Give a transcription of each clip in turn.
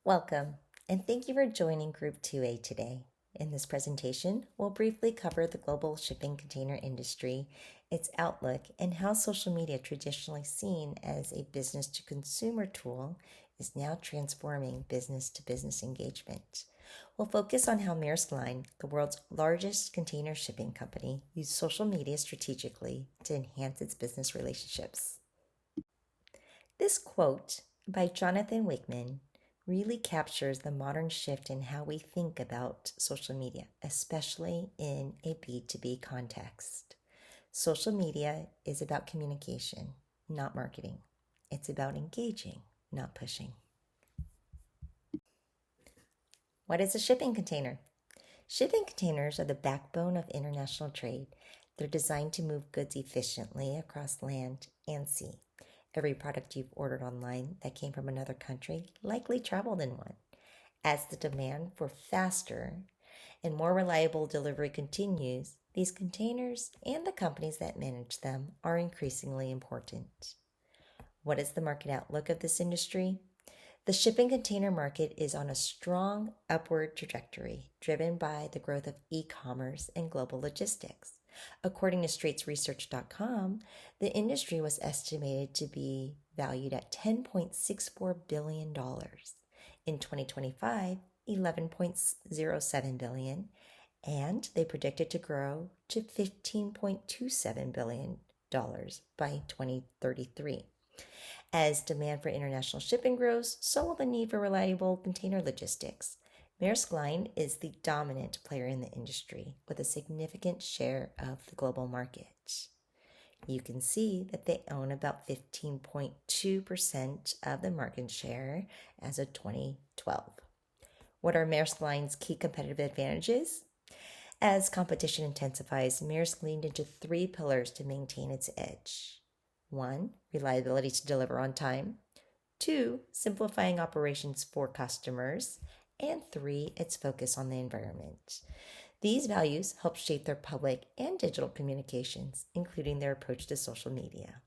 Welcome, and thank you for joining Group 2A today. In this presentation, we'll briefly cover the global shipping container industry, its outlook, and how social media, traditionally seen as a business to consumer tool, is now transforming business to business engagement. We'll focus on how Maersk Line, the world's largest container shipping company, used social media strategically to enhance its business relationships. This quote by Jonathan Wickman really captures the modern shift in how we think about social media, especially in a B2B context. Social media is about communication, not marketing. It's about engaging, not pushing. What is a shipping container? Shipping containers are the backbone of international trade. They're designed to move goods efficiently across land and sea. Every product you've ordered online that came from another country likely traveled in one. As the demand for faster and more reliable delivery continues, these containers and the companies that manage them are increasingly important. What is the market outlook of this industry? The shipping container market is on a strong upward trajectory, driven by the growth of e-commerce and global logistics. According to straitsresearch.com, the industry was estimated to be valued at $10.64 billion. In 2025, $11.07 billion, and they predicted to grow to $15.27 billion by 2033. As demand for international shipping grows, so will the need for reliable container logistics. Maersk Line is the dominant player in the industry with a significant share of the global market. You can see that they own about 15.2% of the market share as of 2012. What are Maersk Line's key competitive advantages? As competition intensifies, Maersk leaned into three pillars to maintain its edge. 1. Reliability to deliver on time. 2. Simplifying operations for customers. And 3. Its focus on the environment. These values help shape their public and digital communications, including their approach to social media.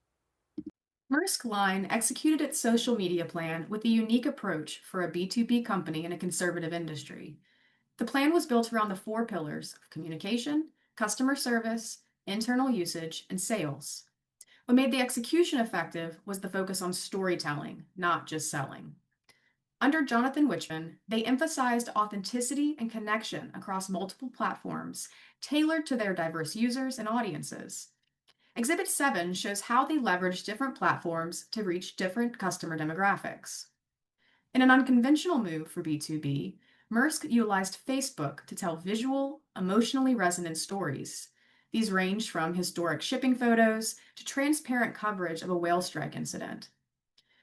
Maersk Line executed its social media plan with a unique approach for a B2B company in a conservative industry. The plan was built around the four pillars of communication, customer service, internal usage, and sales. What made the execution effective was the focus on storytelling, not just selling. Under Jonathan Wichman, they emphasized authenticity and connection across multiple platforms, tailored to their diverse users and audiences. Exhibit 7 shows how they leverage different platforms to reach different customer demographics. In an unconventional move for B2B, Maersk utilized Facebook to tell visual, emotionally resonant stories. These ranged from historic shipping photos to transparent coverage of a whale strike incident.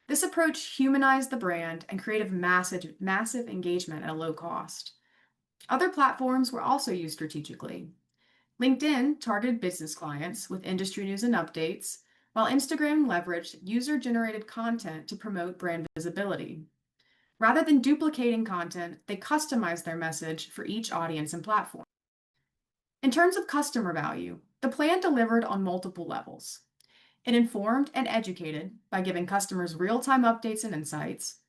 This approach humanized the brand and created massive engagement at a low cost. Other platforms were also used strategically. LinkedIn targeted business clients with industry news and updates, while Instagram leveraged user-generated content to promote brand visibility. Rather than duplicating content, they customized their message for each audience and platform. In terms of customer value, the plan delivered on multiple levels. It informed and educated by giving customers real-time updates and insights.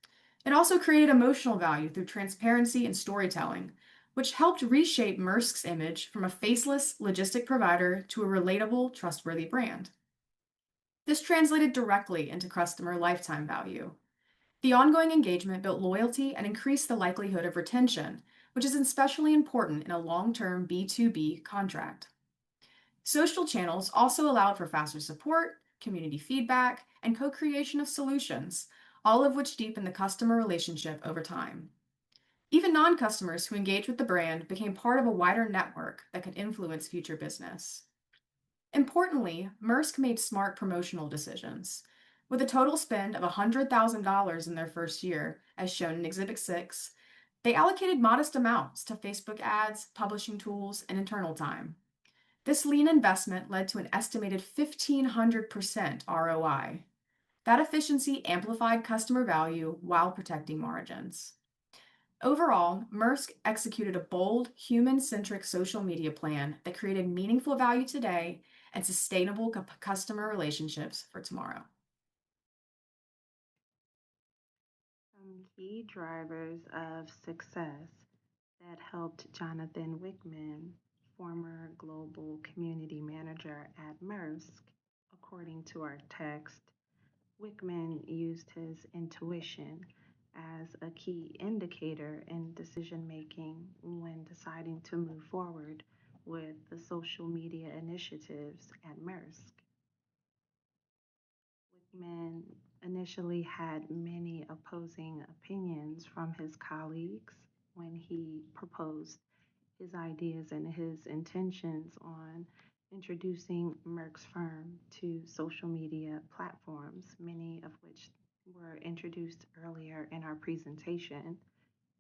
It also created emotional value through transparency and storytelling, which helped reshape Maersk's image from a faceless logistic provider to a relatable, trustworthy brand. This translated directly into customer lifetime value. The ongoing engagement built loyalty and increased the likelihood of retention, which is especially important in a long-term B2B contract. Social channels also allowed for faster support, community feedback, and co-creation of solutions, all of which deepen the customer relationship over time. Even non-customers who engage with the brand became part of a wider network that could influence future business. Importantly, Maersk made smart promotional decisions. With a total spend of $100,000 in their first year, as shown in Exhibit 6, they allocated modest amounts to Facebook ads, publishing tools, and internal time. This lean investment led to an estimated 1,500% ROI. That efficiency amplified customer value while protecting margins. Overall, Maersk executed a bold, human-centric social media plan that created meaningful value today and sustainable customer relationships for tomorrow. key drivers of success that helped Jonathan Wickman, former global community manager at Maersk, according to our text, Wickman used his intuition as a key indicator in decision making when deciding to move forward with the social media initiatives at Maersk. Wickman initially had many opposing opinions from his colleagues when he proposed his ideas and his intentions on introducing Merck's firm to social media platforms, many of which were introduced earlier in our presentation.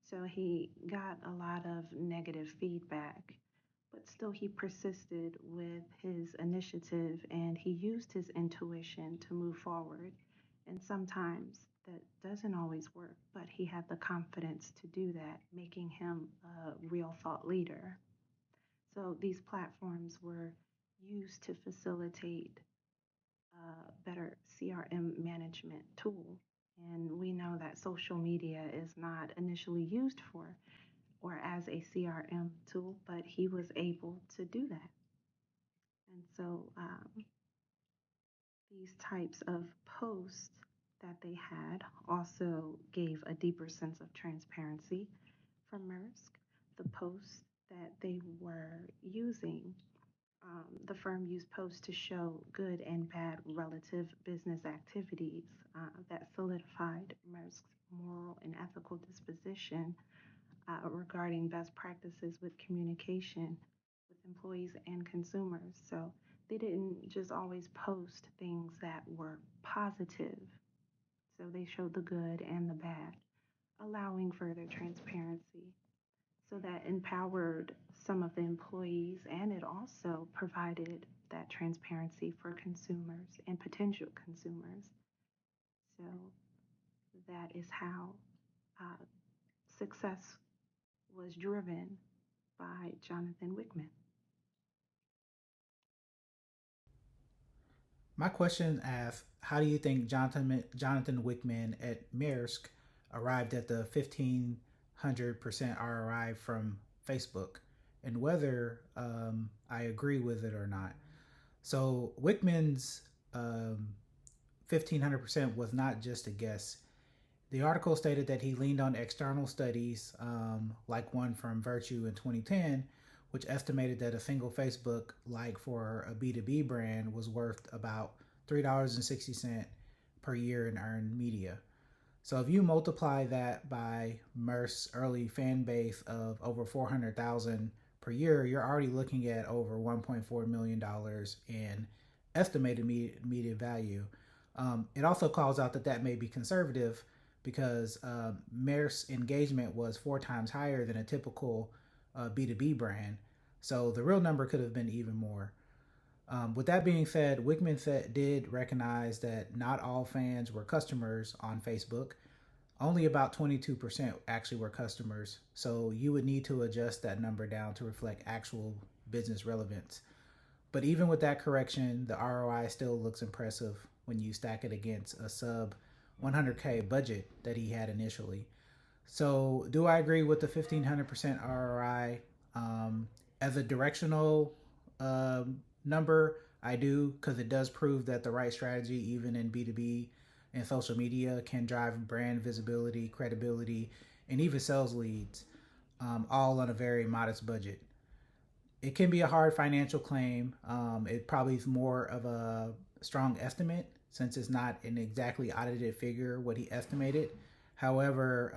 So he got a lot of negative feedback, but still he persisted with his initiative and he used his intuition to move forward. And sometimes that doesn't always work, but he had the confidence to do that, making him a real thought leader. So these platforms were used to facilitate a better CRM management tool. And we know that social media is not initially used for or as a CRM tool, but he was able to do that. And so these types of posts that they had also gave a deeper sense of transparency from Maersk. The posts that they were using, the firm used posts to show good and bad relative business activities that solidified Maersk's moral and ethical disposition regarding best practices with communication with employees and consumers. So they didn't just always post things that were positive. So they showed the good and the bad, allowing further transparency. So that empowered some of the employees and it also provided that transparency for consumers and potential consumers. So that is how uh, success was driven by Jonathan Wickman. My question asks, how do you think Jonathan Wickman at Maersk arrived at the 1,500% ROI from Facebook, and whether I agree with it or not? So Wickman's 1,500% was not just a guess. The article stated that he leaned on external studies, like one from Virtue in 2010, which estimated that a single Facebook like for a B2B brand was worth about $3.60 per year in earned media. So if you multiply that by Merck's early fan base of over 400,000 per year, you're already looking at over $1.4 million in estimated media value. It also calls out that that may be conservative because Merck's engagement was 4 times higher than a typical B2B brand. So the real number could have been even more. With that being said, did recognize that not all fans were customers on Facebook. Only about 22% actually were customers. So you would need to adjust that number down to reflect actual business relevance. But even with that correction, the ROI still looks impressive when you stack it against a sub 100K budget that he had initially. So, do I agree with the 1,500% ROI as a directional number? I do, because it does prove that the right strategy, even in B2B and social media, can drive brand visibility, credibility, and even sales leads, all on a very modest budget. It can be a hard financial claim. It probably is more of a strong estimate since it's not an exactly audited figure what he estimated. However,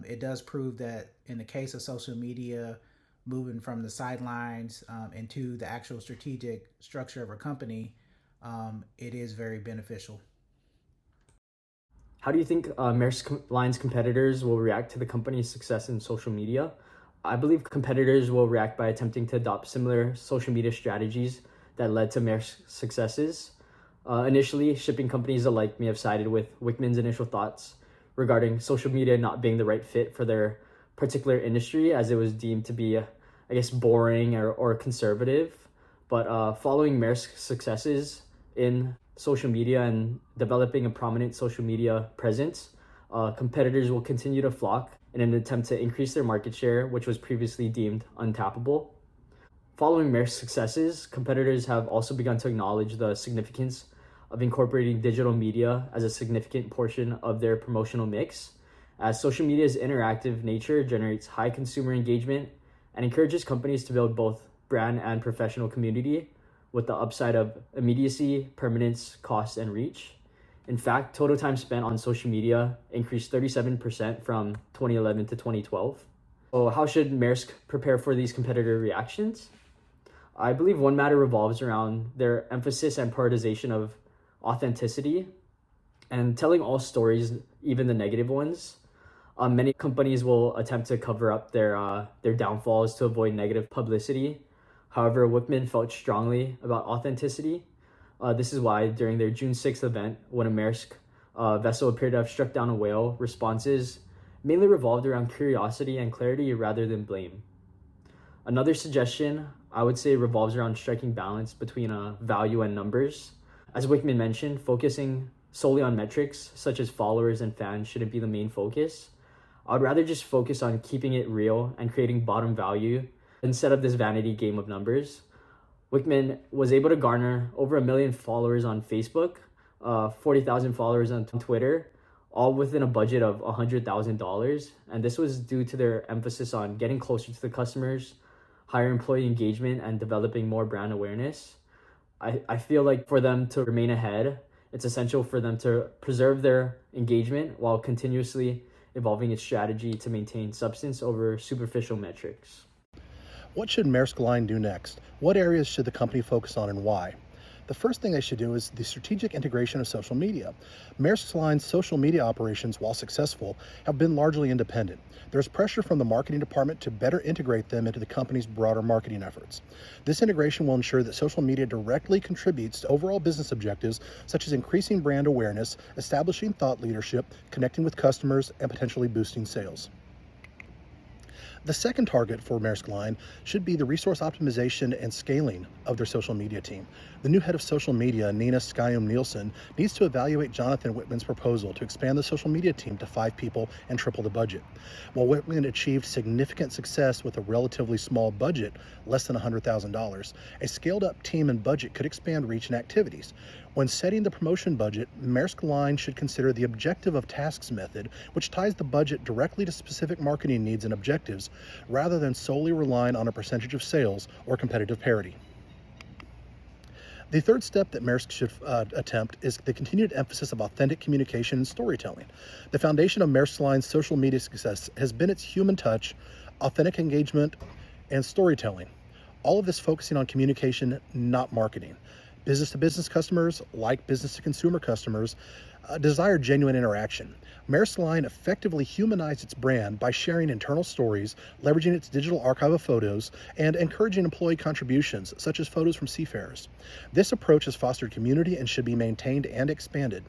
it does prove that in the case of social media, moving from the sidelines into the actual strategic structure of a company, it is very beneficial. How do you think Maersk Line's competitors will react to the company's success in social media? I believe competitors will react by attempting to adopt similar social media strategies that led to Maersk's successes. Initially, shipping companies alike may have sided with Wickman's initial thoughts regarding social media not being the right fit for their particular industry, as it was deemed to be, I guess, boring or conservative. But following Maersk's successes in social media and developing a prominent social media presence, competitors will continue to flock in an attempt to increase their market share, which was previously deemed untappable. Following Maersk's successes, competitors have also begun to acknowledge the significance of incorporating digital media as a significant portion of their promotional mix, as social media's interactive nature generates high consumer engagement and encourages companies to build both brand and professional community with the upside of immediacy, permanence, cost, and reach. In fact, total time spent on social media increased 37% from 2011 to 2012. So, how should Maersk prepare for these competitor reactions? I believe one matter revolves around their emphasis and prioritization of authenticity and telling all stories, even the negative ones. Many companies will attempt to cover up their downfalls to avoid negative publicity. However, Wickman felt strongly about authenticity. This is why during their June 6th event, when a Maersk vessel appeared to have struck down a whale, responses mainly revolved around curiosity and clarity rather than blame. Another suggestion I would say revolves around striking balance between value and numbers. As Wickman mentioned, focusing solely on metrics such as followers and fans shouldn't be the main focus. I'd rather just focus on keeping it real and creating bottom value instead of this vanity game of numbers. Wickman was able to garner over 1 million followers on Facebook, 40,000 followers on Twitter, all within a budget of $100,000. And this was due to their emphasis on getting closer to the customers, higher employee engagement, and developing more brand awareness. I feel like for them to remain ahead, it's essential for them to preserve their engagement while continuously evolving its strategy to maintain substance over superficial metrics. What should Maersk Line do next? What areas should the company focus on and why? The first thing they should do is the strategic integration of social media. Maersk Line's social media operations, while successful, have been largely independent. There's pressure from the marketing department to better integrate them into the company's broader marketing efforts. This integration will ensure that social media directly contributes to overall business objectives such as increasing brand awareness, establishing thought leadership, connecting with customers, and potentially boosting sales. The second target for Maersk Line should be the resource optimization and scaling of their social media team. The new head of social media, Nina Skyum Nielsen, needs to evaluate Jonathan Whitman's proposal to expand the social media team to 5 people and triple the budget. While Whitman achieved significant success with a relatively small budget, less than $100,000, a scaled-up team and budget could expand reach and activities. When setting the promotion budget, Maersk Line should consider the objective of tasks method, which ties the budget directly to specific marketing needs and objectives, rather than solely relying on a percentage of sales or competitive parity. The third step that Maersk should attempt is the continued emphasis of authentic communication and storytelling. The foundation of Maersk Line's social media success has been its human touch, authentic engagement, and storytelling. All of this focusing on communication, not marketing. Business-to-business customers, like business-to-consumer customers, desire genuine interaction. Maersk Line effectively humanized its brand by sharing internal stories, leveraging its digital archive of photos, and encouraging employee contributions, such as photos from seafarers. This approach has fostered community and should be maintained and expanded.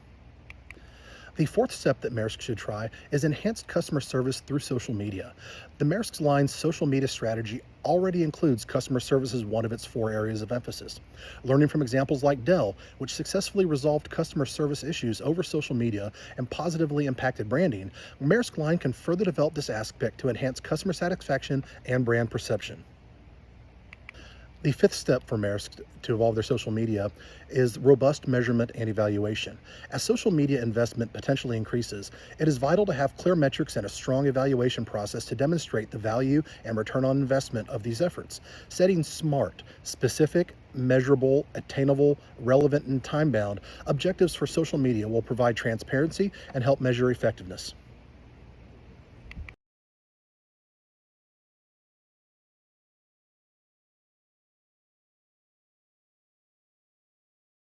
The fourth step that Maersk should try is enhanced customer service through social media. The Maersk Line's social media strategy already includes customer service as one of its 4 areas of emphasis. Learning from examples like Dell, which successfully resolved customer service issues over social media and positively impacted branding, Maersk Line can further develop this aspect to enhance customer satisfaction and brand perception. The fifth step for Maersk to evolve their social media is robust measurement and evaluation. As social media investment potentially increases, it is vital to have clear metrics and a strong evaluation process to demonstrate the value and return on investment of these efforts. Setting SMART, specific, measurable, attainable, relevant, and time-bound objectives for social media will provide transparency and help measure effectiveness.